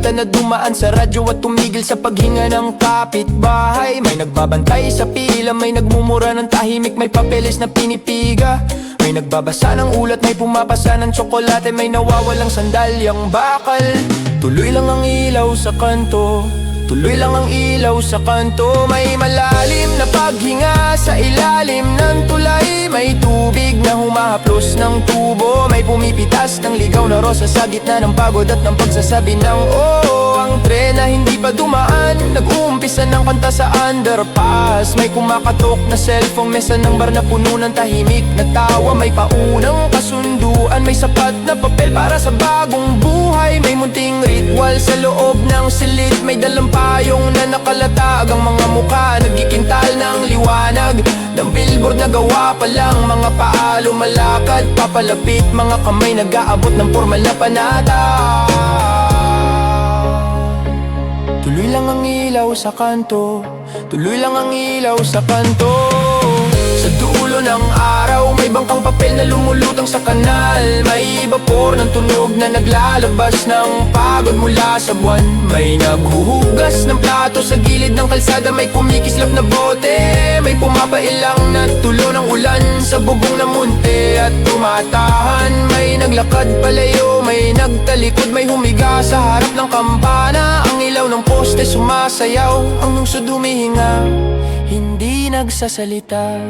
balita na dumaan sa radyo at tumigil sa paghinga ng kapitbahay. May nagbabantay sa pila, may nagmumura ng tahimik, may papeles na pinipiga. May nagbabasa ng ulat, may pumapasa ng tsokolate, may nawawalang sandalyang bakal. Tuloy lang ang ilaw sa kanto, tuloy lang ang ilaw sa kanto. May malalim na paghinga sa ilalim ng tulay, may tubig na humahaplos ng tubo, may pumipitas ng ligaw na rosa sa gitna ng pagod at ng pagsasabi ng oo. Ang tren na hindi pa dumaan, nag-uumpisa ng kanta sa underpass. May kumakatok na cellphone, mesa ng bar na puno ng tahimik na tawa. May paunang kasunduan, may sapat na papel para sa bagong buhay. May munting ritual sa loob ng silid, may dalang payong na nakalatag. Ang mga mukha nagkikintal ng liwanag ng billboard na gawa pa lang. Mga paa lumalakad papalapit, mga kamay nag-aabot ng formal na panata. Tuloy lang ang ilaw sa kanto, tuloy lang ang ilaw sa kanto. Sa dulo ng araw, may bangkang papel na lumulutang sa kanal. May vapor ng tunog na naglalabas ng pagod mula sa buwan. May naghuhugas ng plato sa gilid ng kalsada, may kumikislap na bote. May pumapailang na tulo ng ulan sa bubong ng munti at tumatahan. May naglakad palayo, may nagtalikod, may humiga sa harap ng kampana. Ang ilaw ng poste sumasayaw, ang lungsod humihinga, hindi nagsasalita.